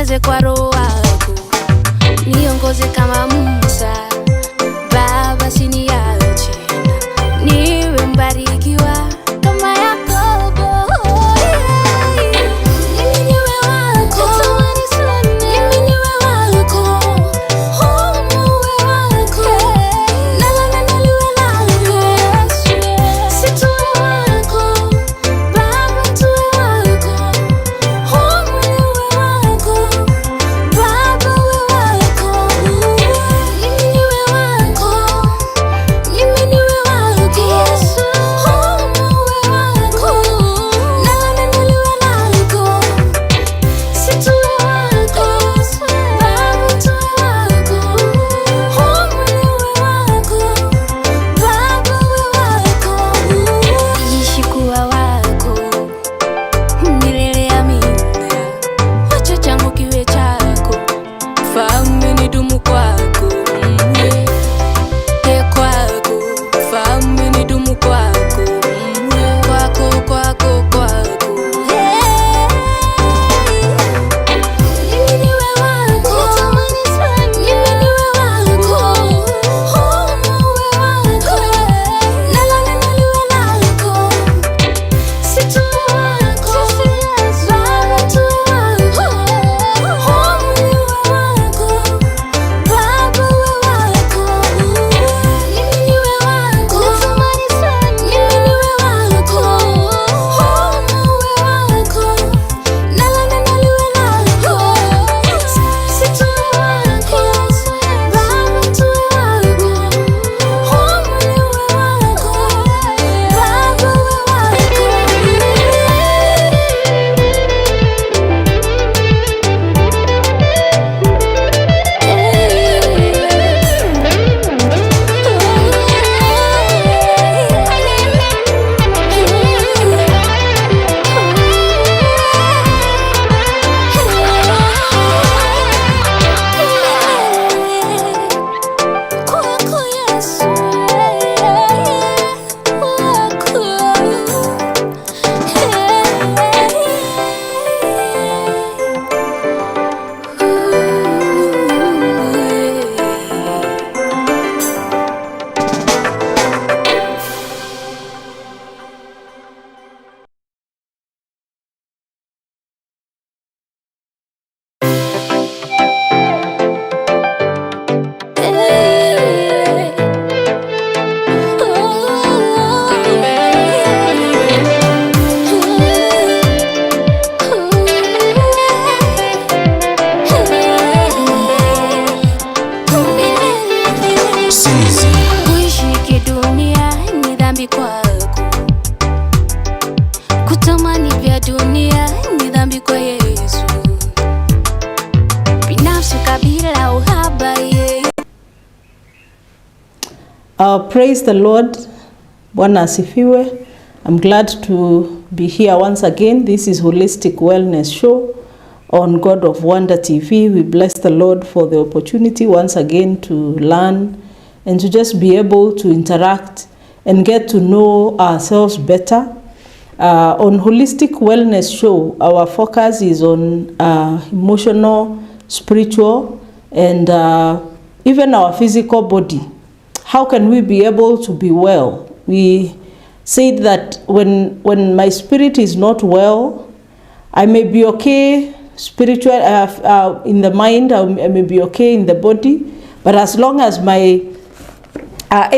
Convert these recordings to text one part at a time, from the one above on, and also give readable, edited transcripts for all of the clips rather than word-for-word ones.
niongoze kwa roho wako, niongoze kama Musa. Baba siniache, niwe mbarikiwa kama Yakobo. Mimi niwe wako, natamani sana. Mimi niwe wako, muwe wako. Nalala naliwe lako, situwe wako. Baba tuwe wako, niwe wako. Baba uwe wako. Mimi niwe wako, mimi niwe wako. Yesu, muwe wako. Nalala naliwe lako, situwe wako. Baba tuwe wako, niwe wako. Baba uwe wako. Ishi kuwa wako milele amina. Wacha changu kiwe chako, ufalme nidumu kwako. Kwako ufalme nidumu kwako. Kwako, kwako, kwako. Mimi niwe wako, natamani sana. Mimi niwe wako, muwe wako. Nalala naliwe lako, situwe wako. Baba tuwe wako, niwe wako. Baba uwe wako. Mimi niwe wako, natamani sana. Mimi niwe wako, muwe wako. Nalala naliwe lako, situwe wako. Baba tuwe wako, niwe wako. Baba uwe kwako Yesu, kuishi kidunia ni dhambi kwako, kutamani vya dunia ni dhambi kwa Yesu. Binafsi kabila uhaba Praise the Lord. Bwana asifiwe. I'm glad to be here once again. This is Holistic Wellness Show on God of Wonder TV. We bless the Lord for the opportunity once again to learn and to just be able to interact and get to know ourselves better. On Holistic Wellness Show, our focus is on emotional, spiritual, and even our physical body. How can we be able to be well? We said that when my spirit is not well, I may be okay spiritual in the mind, I may be okay in the body, but as long as my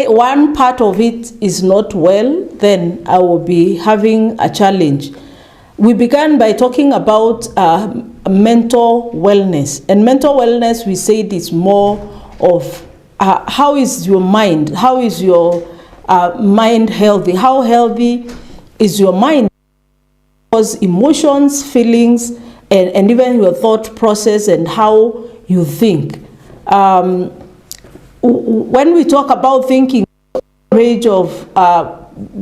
one part of it is not well, then I will be having a challenge. We began by talking about mental wellness, and mental wellness, we said, is more of how is your mind? How is your mind healthy? How healthy is your mind? Because emotions, feelings, and even your thought process and how you think. When we talk about thinking, range of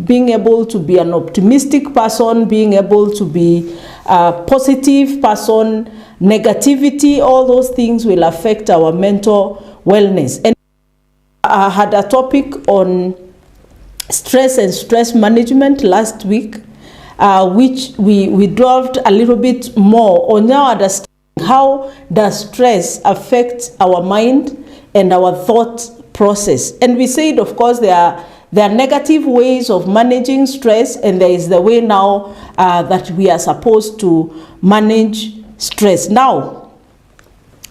being able to be an optimistic person, being able to be a positive person, negativity, all those things will affect our mental wellness. And I had a topic on stress and stress management last week, which we delved a little bit more on now understanding How does stress affect our mind and our thought process? And we said, of course, there are negative ways of managing stress, and there is the way now that we are supposed to manage stress. Now,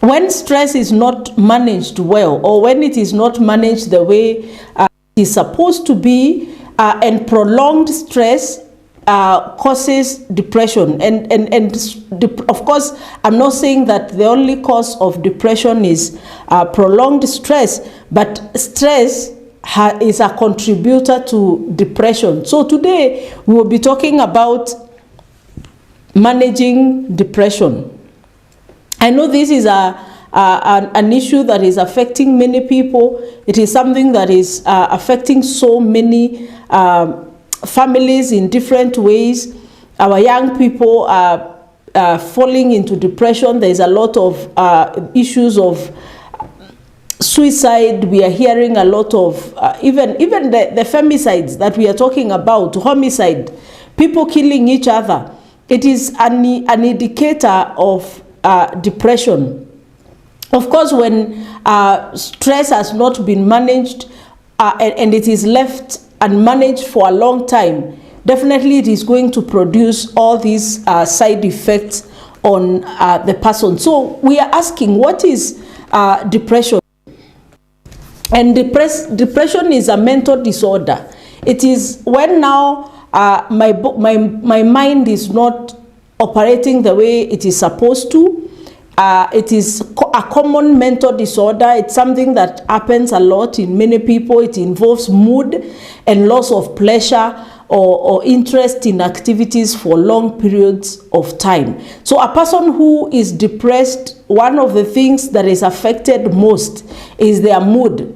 when stress is not managed well, or when it is not managed the way it is supposed to be, and prolonged stress causes depression. And of course, I'm not saying that the only cause of depression is prolonged stress, but stress is a contributor to depression. So today we will be talking about managing depression. I know this is an issue that is affecting many people. It is something that is affecting so many families in different ways. Our young people are falling into depression. There is a lot of issues of suicide. We are hearing a lot of even the femicides that we are talking about, homicide, people killing each other. It is an indicator of depression. Of course, when stress has not been managed and it is left unmanaged for a long time, definitely it is going to produce all these side effects on the person. So we are asking, what is depression? And depression is a mental disorder. It is when now my mind is not operating the way it is supposed to. It is a common mental disorder. It's something that happens a lot in many people. It involves mood and loss of pleasure or interest in activities for long periods of time. So a person who is depressed, one of the things that is affected most is their mood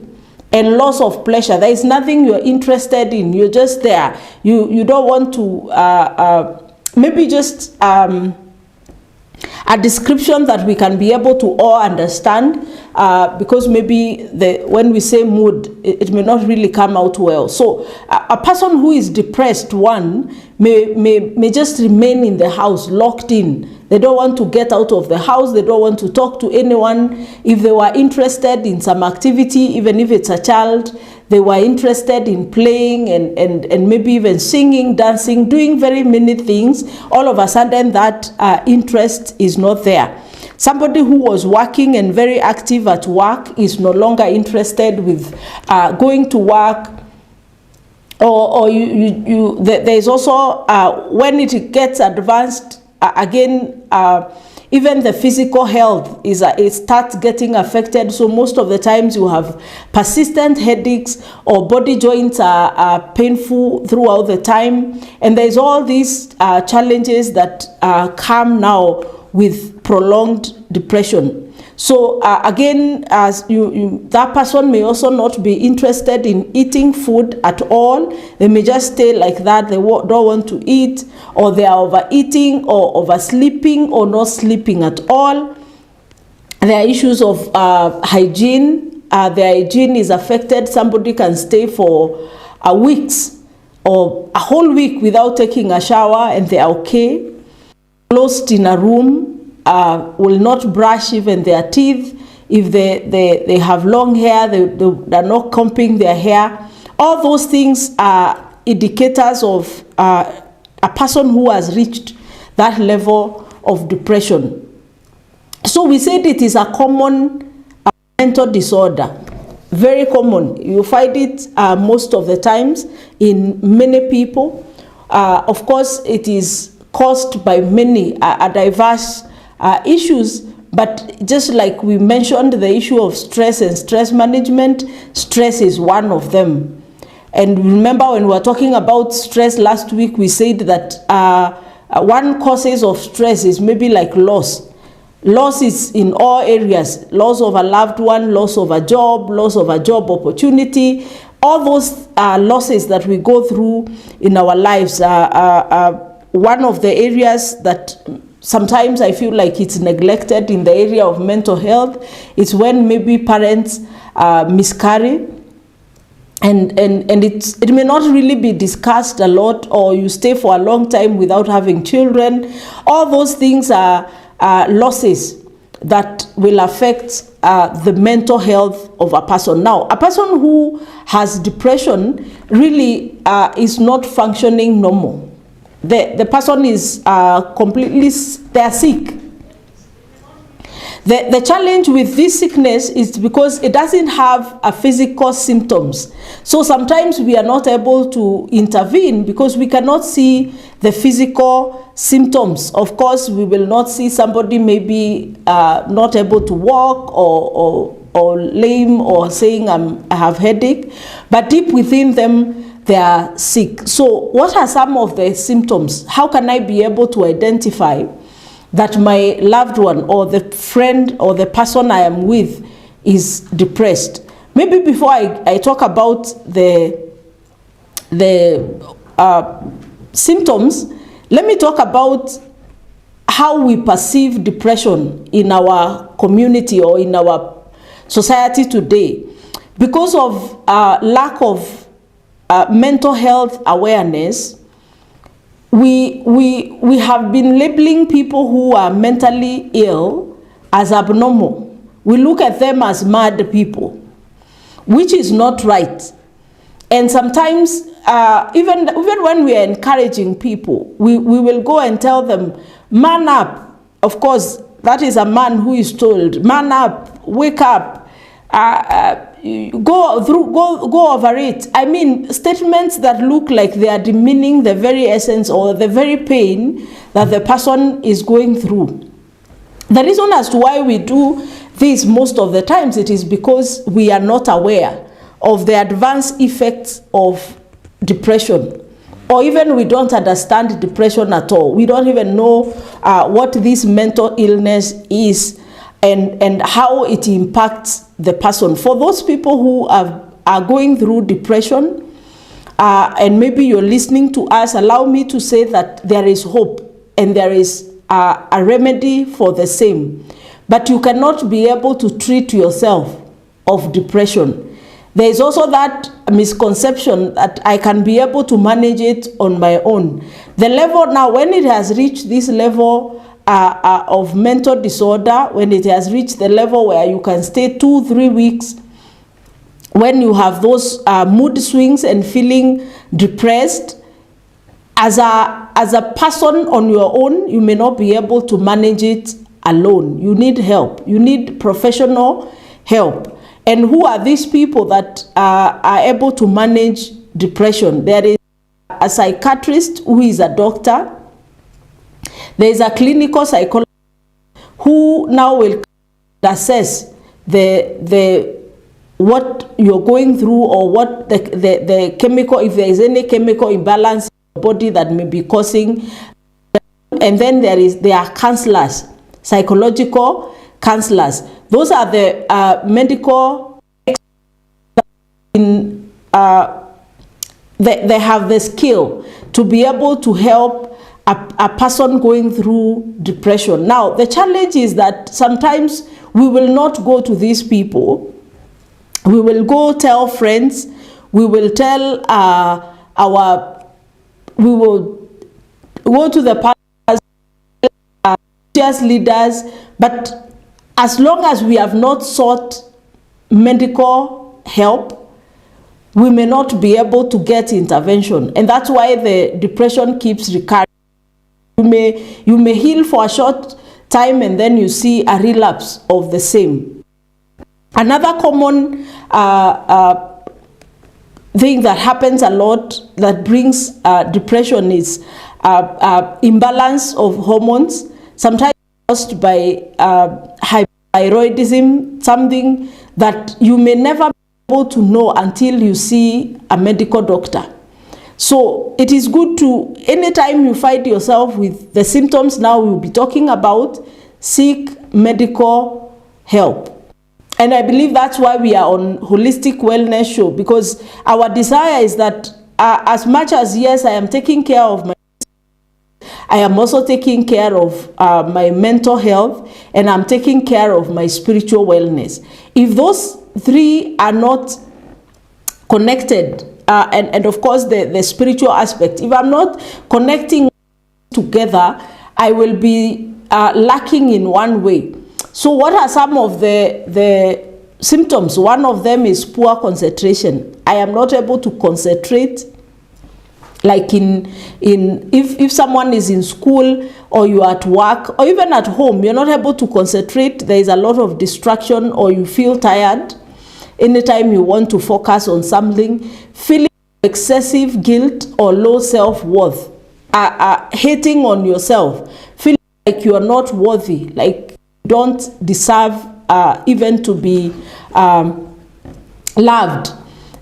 and loss of pleasure. There is nothing you're interested in. You're just there. You don't want to maybe just a description that we can be able to all understand, because maybe when we say mood, it may not really come out well. So a person who is depressed, one, may just remain in the house, locked in. They don't want to get out of the house. They don't want to talk to anyone. If they were interested in some activity, even if it's a child, they were interested in playing and maybe even singing, dancing, doing very many things. All of a sudden, that interest is not there. Somebody who was working and very active at work is no longer interested with going to work. Or there's also, when it gets advanced, again, even the physical health it starts getting affected. So most of the times you have persistent headaches, or body joints are painful throughout the time. And there's all these challenges that come now with prolonged depression. So again, as that person may also not be interested in eating food at all. They may just stay like that. They don't want to eat, or they are overeating or oversleeping or not sleeping at all. There are issues of hygiene. Their hygiene is affected. Somebody can stay for weeks or a whole week without taking a shower and they are okay. Closed in a room. Will not brush even their teeth. If they have long hair, they're not combing their hair. All those things are indicators of a person who has reached that level of depression. So we said it is a common mental disorder, very common. You find it most of the times in many people. Of course, it is caused by many diverse issues, but just like we mentioned, the issue of stress and stress management, stress is one of them. And remember, when we were talking about stress last week, we said that one causes of stress is maybe like loss. Loss is in all areas: loss of a loved one, loss of a job opportunity. All those losses that we go through in our lives are one of the areas that sometimes I feel like it's neglected in the area of mental health. It's when maybe parents miscarry, and it may not really be discussed a lot, or you stay for a long time without having children. All those things are losses. that will affect the mental health of a person. Now, a person who has depression really is not functioning normal. The person is completely, they are sick. The challenge with this sickness is because it doesn't have a physical symptoms. So sometimes we are not able to intervene because we cannot see the physical symptoms. Of course, we will not see somebody maybe not able to walk or lame or saying I have headache, but deep within them, they are sick. So what are some of the symptoms? How can I be able to identify that my loved one or the friend or the person I am with is depressed? Maybe before I talk about the symptoms, let me talk about how we perceive depression in our community or in our society today. Because of lack of mental health awareness, we have been labeling people who are mentally ill as abnormal. We look at them as mad people, which is not right. And sometimes, even when we are encouraging people, we will go and tell them, man up. Of course, that is a man who is told, man up, wake up, go over it. I mean, statements that look like they are demeaning the very essence or the very pain that the person is going through. The reason as to why we do this most of the times, it is because we are not aware of the advanced effects of depression, or even we don't understand depression at all. We don't even know what this mental illness is and how it impacts the person. For those people who are going through depression, and maybe you're listening to us, allow me to say that there is hope and there is a remedy for the same. But you cannot be able to treat yourself of depression. There is also that misconception that I can be able to manage it on my own. The level now, when it has reached this level of mental disorder, when it has reached the level where you can stay 2-3 weeks, when you have those mood swings and feeling depressed, as a person on your own, you may not be able to manage it alone. You need help. You need professional help. And who are these people that are able to manage depression? There is a psychiatrist who is a doctor. There is a clinical psychologist who now will assess what you're going through, or what the chemical, if there is any chemical imbalance in your body that may be causing. And then there are counselors, psychological counselors. Those are the medical in they have the skill to be able to help a person going through depression. Now, the challenge is that sometimes we will not go to these people. We will go tell friends. We will tell we will go to the pastors, leaders, but as long as we have not sought medical help, we may not be able to get intervention. And that's why the depression keeps recurring. You may heal for a short time and then you see a relapse of the same. Another common thing that happens a lot that brings depression is imbalance of hormones, sometimes caused by hypothyroidism, something that you may never be able to know until you see a medical doctor. So it is good to, anytime you find yourself with the symptoms now we'll be talking about, seek medical help. And I believe that's why we are on Holistic Wellness Show, because our desire is that as much as, yes, I am taking care of my, I am also taking care of my mental health, and I'm taking care of my spiritual wellness. If those three are not connected, and of course the spiritual aspect, if I'm not connecting together, I will be lacking in one way. So what are some of the symptoms? One of them is poor concentration. I am not able to concentrate. Like if someone is in school, or you are at work, or even at home, you're not able to concentrate. There is a lot of distraction, or you feel tired anytime you want to focus on something, feeling excessive guilt or low self-worth, hating on yourself, feeling like you are not worthy, like you don't deserve even to be loved.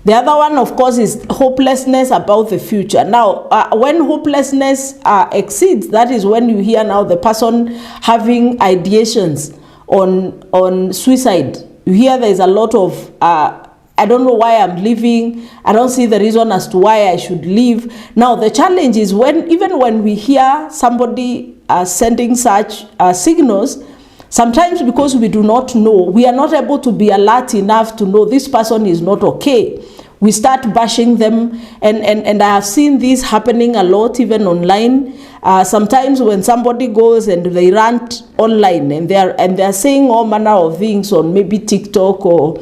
The other one, of course, is hopelessness about the future. Now, when hopelessness exceeds, that is when you hear now the person having ideations on suicide. You hear there is a lot of, I don't know why I'm living. I don't see the reason as to why I should leave. Now, the challenge is even when we hear somebody sending such signals, sometimes because we do not know, we are not able to be alert enough to know this person is not okay. We start bashing them, and I have seen this happening a lot, even online. Sometimes when somebody goes and they rant online, and they are saying all manner of things on maybe TikTok or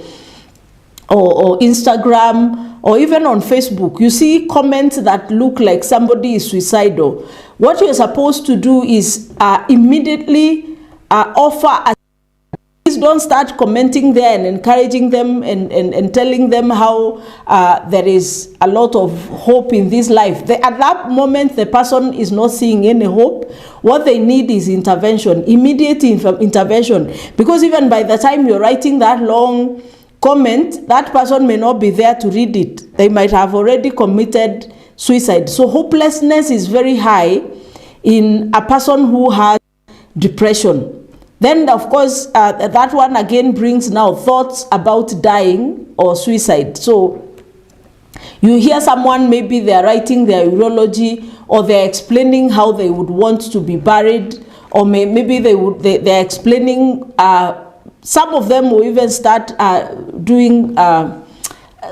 Instagram, or even on Facebook, you see comments that look like somebody is suicidal. What you're supposed to do is immediately offer. Please don't start commenting there and encouraging them and telling them how there is a lot of hope in this life. At that moment, the person is not seeing any hope. What they need is intervention, immediate intervention. Because even by the time you're writing that long comment, that person may not be there to read it. They might have already committed suicide. So hopelessness is very high in a person who has depression. Then, of course, that one again brings now thoughts about dying or suicide. So you hear someone, maybe they're writing their urology, or they're explaining how they would want to be buried, or maybe they're explaining, some of them will even start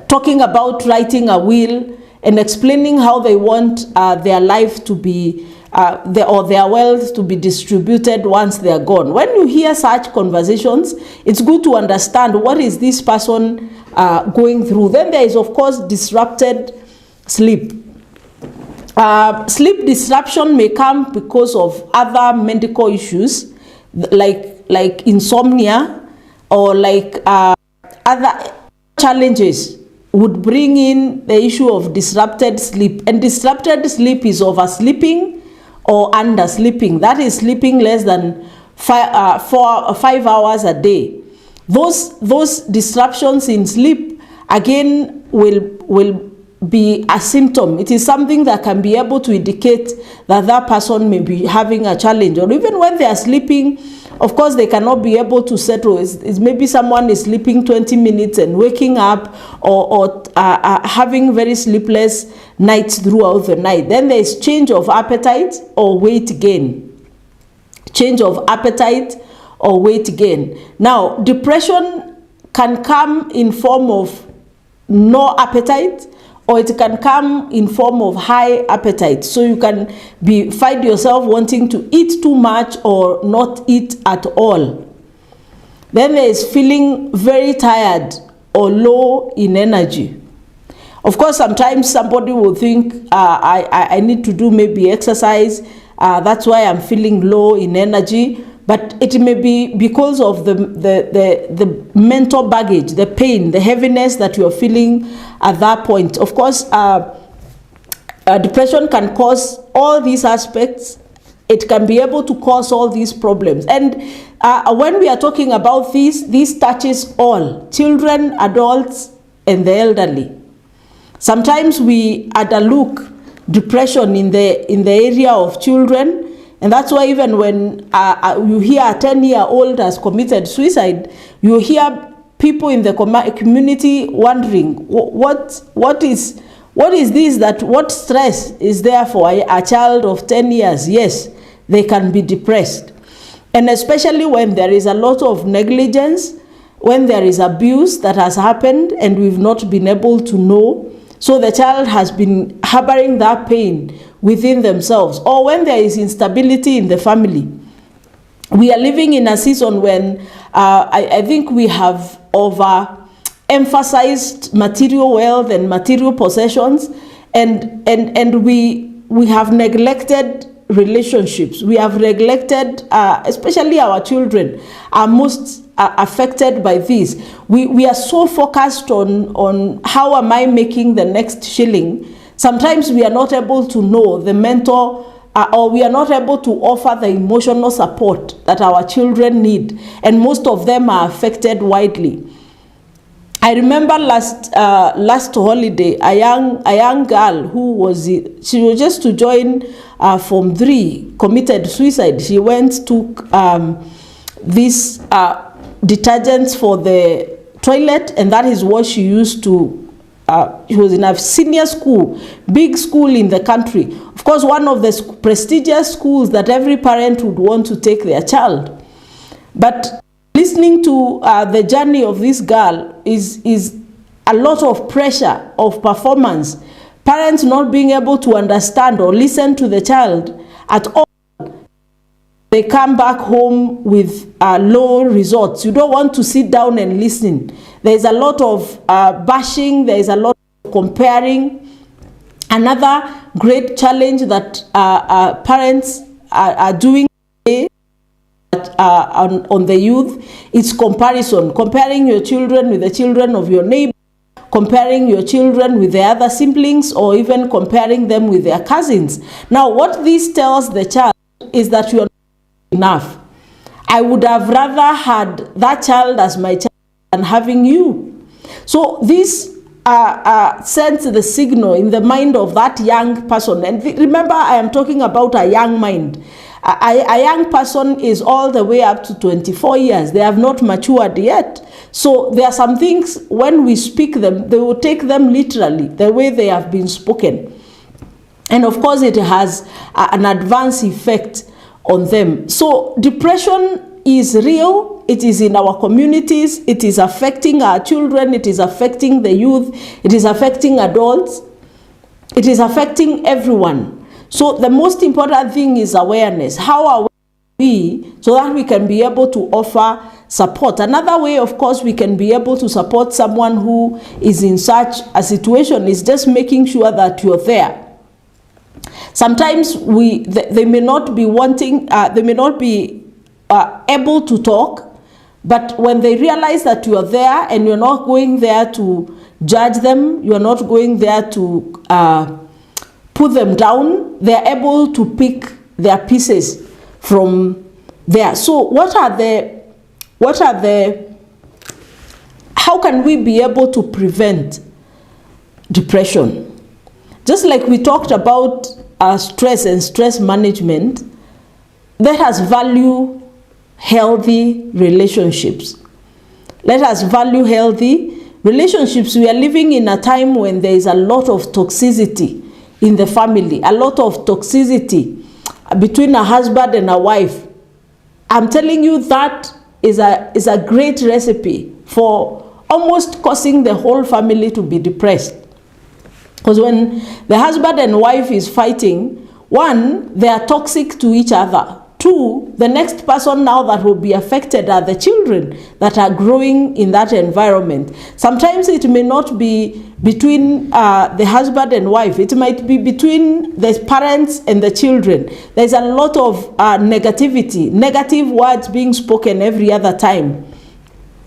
talking about writing a will and explaining how they want their life to be, or their wealth to be distributed once they are gone. When you hear such conversations, it's good to understand what is this person going through. Then there is, of course, disrupted sleep. Sleep disruption may come because of other medical issues, like insomnia, or like other challenges would bring in the issue of disrupted sleep. And disrupted sleep is oversleeping or undersleeping. That is sleeping less than 5 hours a day. Those disruptions in sleep again will be a symptom. It is something that can be able to indicate that person may be having a challenge. Or even when they are sleeping, of course, they cannot be able to settle. It's maybe someone is sleeping 20 minutes and waking up, or having very sleepless nights throughout the night. Then there is change of appetite or weight gain. Change of appetite or weight gain. Now, depression can come in form of no appetite, or it can come in form of high appetite. So you can find yourself wanting to eat too much or not eat at all. Then there is feeling very tired or low in energy. Of course, sometimes somebody will think, I need to do maybe exercise, that's why I'm feeling low in energy. But it may be because of the mental baggage, the pain, the heaviness that you're feeling at that point. Of course, depression can cause all these aspects. It can be able to cause all these problems. And when we are talking about this touches all, children, adults, and the elderly. Sometimes we overlook depression in the area of children. And that's why even when you hear a 10-year-old has committed suicide, you hear people in the community wondering, what is this, that what stress is there for a child of 10 years? Yes, they can be depressed. And especially when there is a lot of negligence, when there is abuse that has happened and we've not been able to know. So the child has been harboring that pain within themselves, or when there is instability in the family. we are living in a season when I think we have overemphasized material wealth and material possessions, and we have neglected relationships. We have neglected, especially our children are most affected by this. We are so focused on how am I making the next shilling. Sometimes we are not able to know the mentor, or we are not able to offer the emotional support that our children need, and most of them are affected widely. I remember last holiday, a young girl she was just to join Form 3, committed suicide. She took this detergents for the toilet, and that is what she used to. She was in a senior school, big school in the country. Of course, one of the prestigious schools that every parent would want to take their child. But listening to the journey of this girl is a lot of pressure of performance. Parents not being able to understand or listen to the child at all. They come back home with low results. You don't want to sit down and listen. There's a lot of bashing. There's a lot of comparing. Another great challenge that parents are doing on the youth is comparison. Comparing your children with the children of your neighbor, comparing your children with their other siblings, or even comparing them with their cousins. Now, what this tells the child is that you are enough. I would have rather had that child as my child than having you. So this sends the signal in the mind of that young person. And remember, I am talking about a young mind. A young person is all the way up to 24 years. They have not matured yet. So there are some things, when we speak them, they will take them literally, the way they have been spoken. And of course, it has an adverse effect on them. So depression is real. It is in our communities. It is affecting our children. It is affecting the youth. It is affecting adults. It is affecting everyone. So the most important thing is awareness. How are we, so that we can be able to offer support? Another way, of course, we can be able to support someone who is in such a situation is just making sure that you're there. Sometimes they may not be wanting, they may not be able to talk, but when they realize that you are there and you're not going there to judge them, you're not going there to put them down, they're able to pick their pieces from there. So how can we be able to prevent depression? Just like we talked about stress and stress management, let us value healthy relationships. Let us value healthy relationships. We are living in a time when there is a lot of toxicity in the family, a lot of toxicity between a husband and a wife. I'm telling you, that is a great recipe for almost causing the whole family to be depressed. Because when the husband and wife is fighting, one, they are toxic to each other. Two, the next person now that will be affected are the children that are growing in that environment. Sometimes it may not be between the husband and wife. It might be between the parents and the children. There's a lot of negativity, negative words being spoken every other time.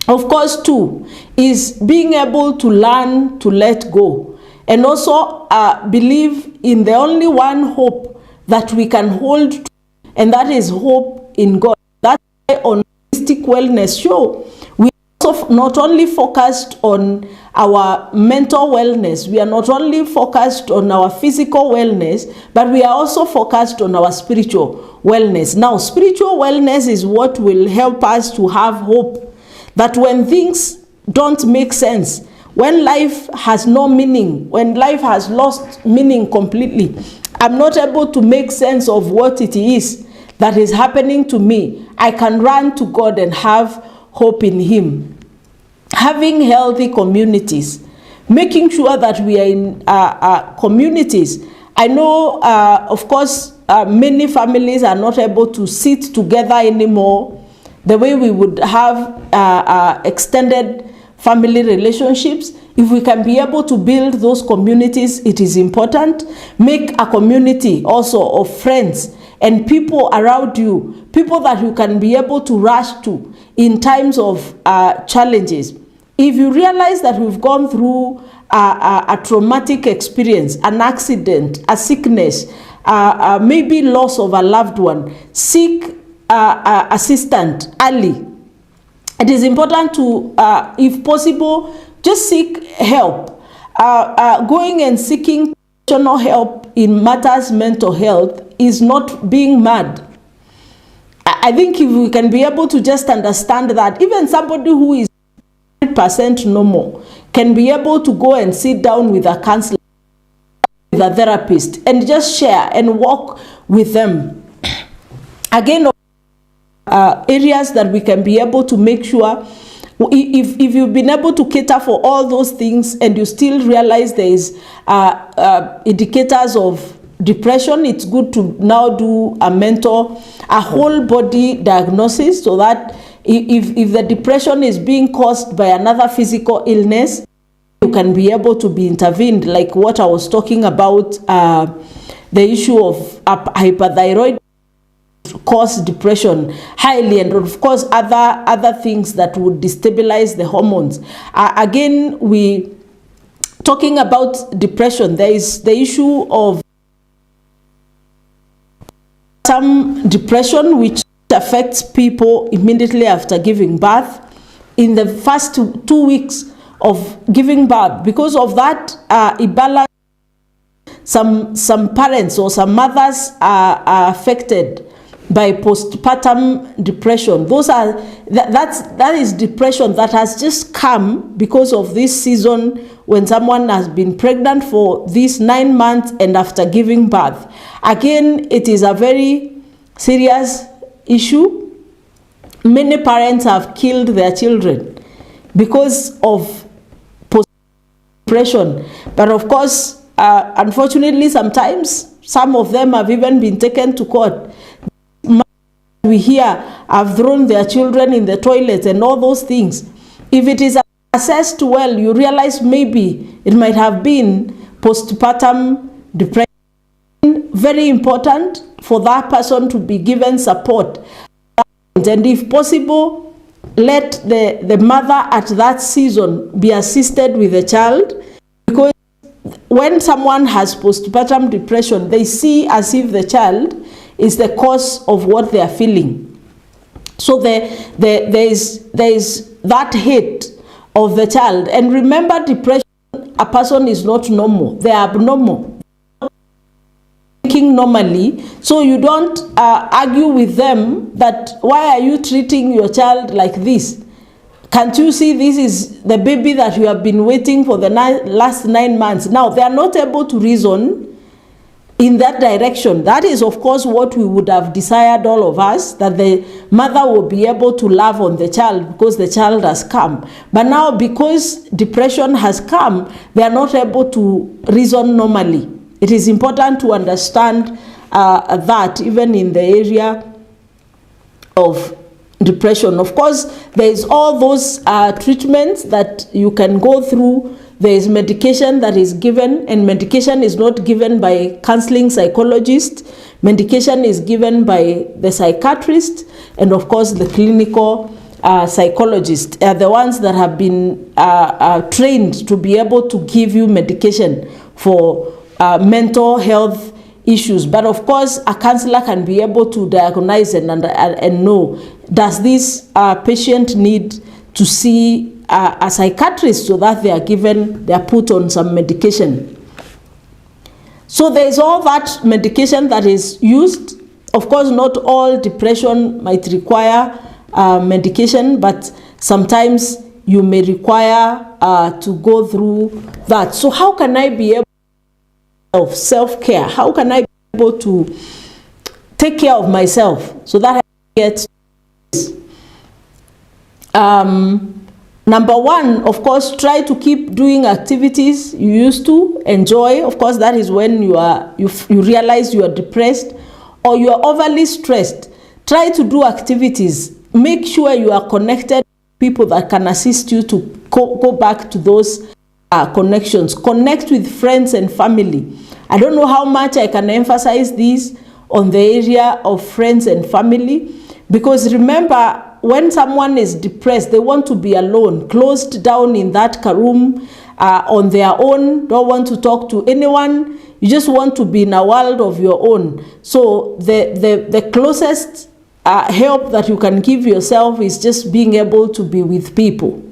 Of course, two, is being able to learn to let go. And also believe in the only one hope that we can hold to, and that is hope in God. That's why on Holistic Wellness Show, we also not only focused on our mental wellness, we are not only focused on our physical wellness, but we are also focused on our spiritual wellness. Now, spiritual wellness is what will help us to have hope that when things don't make sense, when life has no meaning, when life has lost meaning completely, I'm not able to make sense of what it is that is happening to me, I can run to God and have hope in Him. Having healthy communities, making sure that we are in communities. I know, of course, many families are not able to sit together anymore the way we would have extended family relationships. If we can be able to build those communities, it is important. Make a community also of friends and people around you, people that you can be able to rush to in times of challenges. If you realize that we've gone through a traumatic experience, an accident, a sickness, maybe loss of a loved one, seek assistance early. It is important to, if possible, just seek help. Going and seeking professional help in matters mental health is not being mad. I think if we can be able to just understand that even somebody who is 100% normal can be able to go and sit down with a counselor, with a therapist, and just share and walk with them. Again, areas that we can be able to make sure, if you've been able to cater for all those things and you still realize there is indicators of depression, it's good to now do a whole body diagnosis, so that if the depression is being caused by another physical illness, you can be able to be intervened, like what I was talking about, the issue of hyperthyroid cause depression highly, and of course other things that would destabilize the hormones. Again, we talking about depression, there is the issue of some depression which affects people immediately after giving birth, in the first 2 weeks of giving birth. Because of that imbalance, some parents or some mothers are affected by postpartum depression. That is depression that has just come because of this season when someone has been pregnant for these 9 months and after giving birth. Again, it is a very serious issue. Many parents have killed their children because of depression. But of course, unfortunately, sometimes some of them have even been taken to court. We hear have thrown their children in the toilet and all those things. If it is assessed well, you realize maybe it might have been postpartum depression. Very important for that person to be given support. And if possible, let the mother at that season be assisted with the child, because when someone has postpartum depression, they see as if the child is the cause of what they are feeling. So there is that hate of the child. And remember, depression, a person is not normal. They are abnormal. Thinking normally, so you don't argue with them that why are you treating your child like this? Can't you see this is the baby that you have been waiting for the last 9 months? Now they are not able to reason in that direction. That is, of course, what we would have desired, all of us, that the mother will be able to love on the child because the child has come. But now, because depression has come, they are not able to reason normally. It is important to understand that even in the area of depression. Of course, there is all those treatments that you can go through. There is medication that is given, and medication is not given by counseling psychologist. Medication is given by the psychiatrist, and of course the clinical psychologists are the ones that have been trained to be able to give you medication for mental health issues. But of course, a counselor can be able to diagnose and know, does this patient need to see a psychiatrist, so that they are put on some medication. So there is all that medication that is used. Of course, not all depression might require medication, but sometimes you may require to go through that. So how can I be able of self-care? How can I be able to take care of myself so that I get this? Number one, of course, try to keep doing activities you used to enjoy. Of course, that is when you realize you are depressed or you are overly stressed, try to do activities. Make sure you are connected to people that can assist you to go back to those connections. Connect with friends and family. I don't know how much I can emphasize this on the area of friends and family, because remember, when someone is depressed, they want to be alone, closed down in that room on their own, don't want to talk to anyone. You just want to be in a world of your own. So the closest help that you can give yourself is just being able to be with people.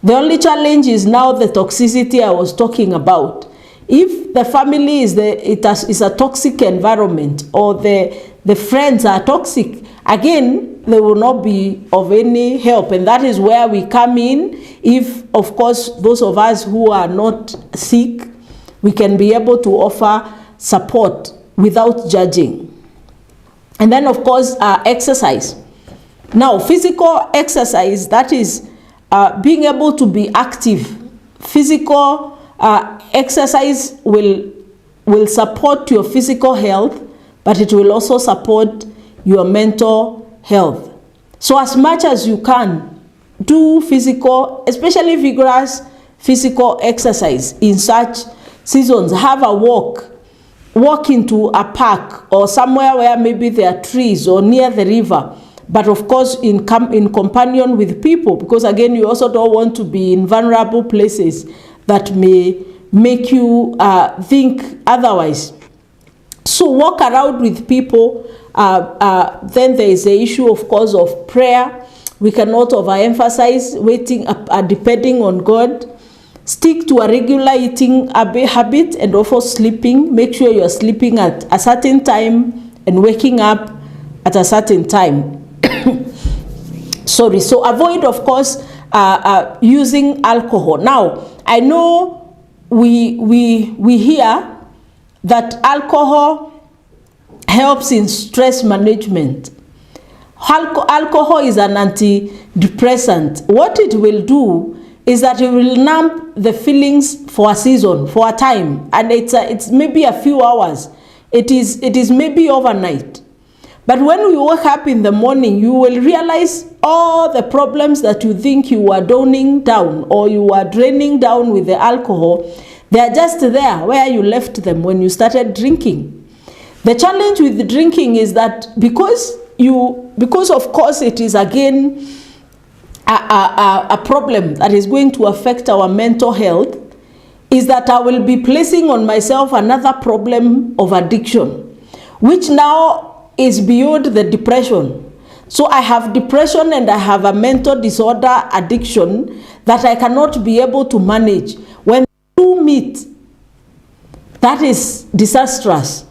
The only challenge is now the toxicity I was talking about. If the family is a toxic environment, or the friends are toxic, again, they will not be of any help. And that is where we come in. If, of course, those of us who are not sick, we can be able to offer support without judging. And then, of course, exercise. Now, physical exercise, that is being able to be active. Physical exercise will support your physical health, but it will also support your mental health. So as much as you can, do physical, especially vigorous physical exercise in such seasons. Have a walk into a park or somewhere where maybe there are trees or near the river, but of course in companion with people, because again, you also don't want to be in vulnerable places that may make you think otherwise. So walk around with people. Then there is the issue, of course, of prayer. We cannot overemphasize waiting, depending on God. Stick to a regular eating habit, and also sleeping. Make sure you are sleeping at a certain time and waking up at a certain time. Sorry. So avoid, of course, using alcohol. Now, I know we hear that alcohol helps in stress management. Alcohol is an antidepressant. What it will do is that it will numb the feelings for a season, for a time, and it's maybe a few hours. It is maybe overnight. But when we wake up in the morning, you will realize all the problems that you think you were drowning down or you were draining down with the alcohol, they are just there where you left them when you started drinking. The challenge with the drinking is that because of course it is again a problem that is going to affect our mental health, is that I will be placing on myself another problem of addiction, which now is beyond the depression. So I have depression and I have a mental disorder addiction that I cannot be able to manage. When two meet, that is disastrous.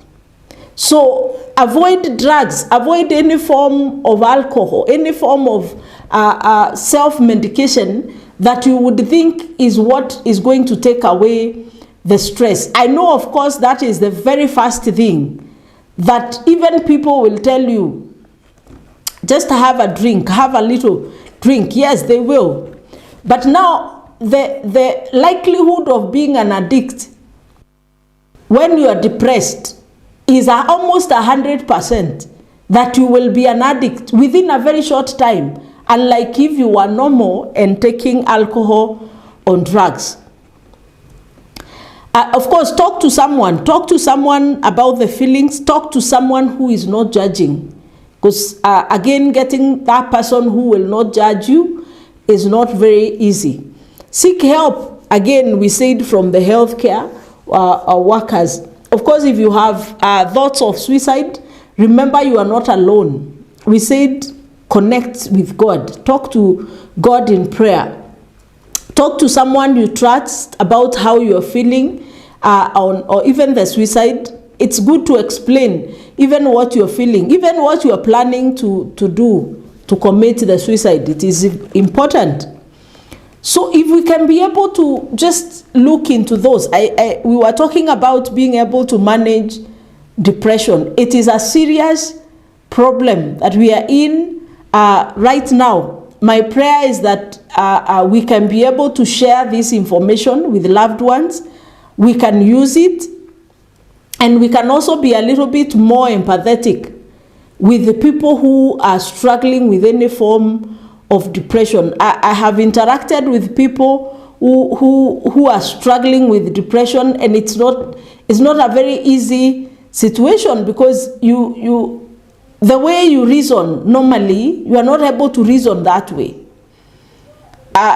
So avoid drugs, avoid any form of alcohol, any form of self-medication that you would think is what is going to take away the stress. I know, of course, that is the very first thing that even people will tell you, just have a drink, have a little drink. Yes, they will. But now, the likelihood of being an addict when you are depressed is almost 100% that you will be an addict within a very short time, unlike if you were normal and taking alcohol or drugs. Of course, talk to someone about the feelings. Talk to someone who is not judging, because again, getting that person who will not judge you is not very easy. Seek help, again, we said, from the healthcare workers. Of course, if you have thoughts of suicide, remember you are not alone. We said connect with God. Talk to God in prayer. Talk to someone you trust about how you are feeling or even the suicide. It's good to explain even what you're feeling, even what you are planning to do to commit the suicide. It is important. So if we can be able to just look into those, we were talking about being able to manage depression. It is a serious problem that we are in right now. My prayer is that we can be able to share this information with loved ones. We can use it, And we can also be a little bit more empathetic with the people who are struggling with any form of depression. I have interacted with people who are struggling with depression, and it's not a very easy situation, because the way you reason normally, you are not able to reason that way.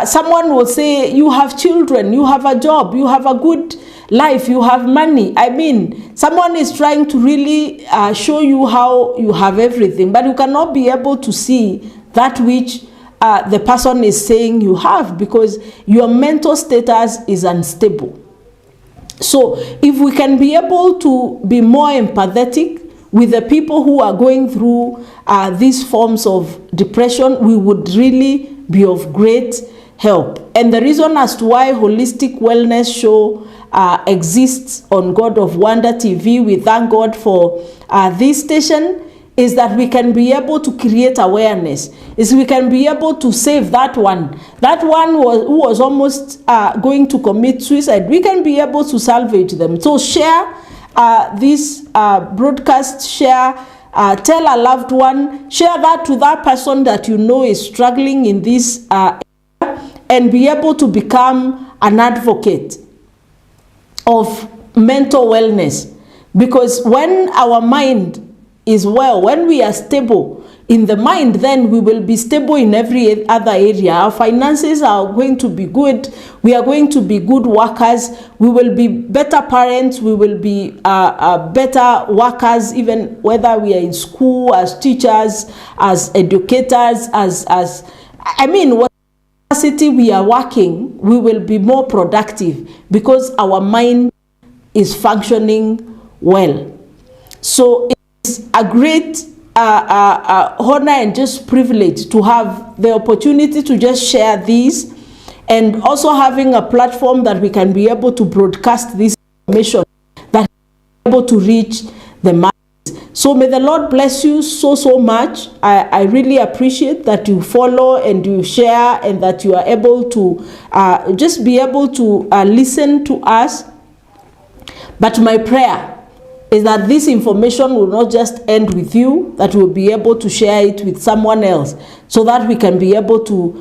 Someone will say, you have children, you have a job, you have a good life, you have money. I mean, someone is trying to really show you how you have everything, but you cannot be able to see that which the person is saying you have, because your mental status is unstable. So if we can be able to be more empathetic with the people who are going through these forms of depression, we would really be of great help. And the reason as to why Holistic Wellness Show exists on God of Wonder TV, we thank God for this station, is that we can be able to create awareness, is we can be able to save that one who was almost going to commit suicide. We can be able to salvage them. So share this broadcast, share, tell a loved one, share that to that person that you know is struggling in this area, and be able to become an advocate of mental wellness. Because when our mind is well, when we are stable in the mind, then we will be stable in every other area. Our finances are going to be good. We are going to be good workers. We will be better parents. We will be better workers, even whether we are in school, as teachers, as educators, what capacity we are working, we will be more productive, because our mind is functioning well. So it's a great honor and just privilege to have the opportunity to just share these, and also having a platform that we can be able to broadcast this information, that is able to reach the masses. So may the Lord bless you so much. I really appreciate that you follow and you share, and that you are able to just be able to listen to us. But my prayer is that this information will not just end with you, that we'll be able to share it with someone else, so that we can be able to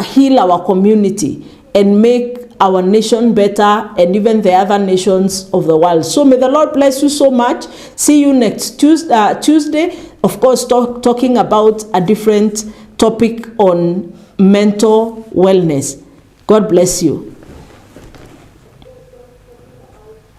heal our community and make our nation better, and even the other nations of the world. So may the Lord bless you so much. See you next Tuesday, of course, talking about a different topic on mental wellness. God bless you.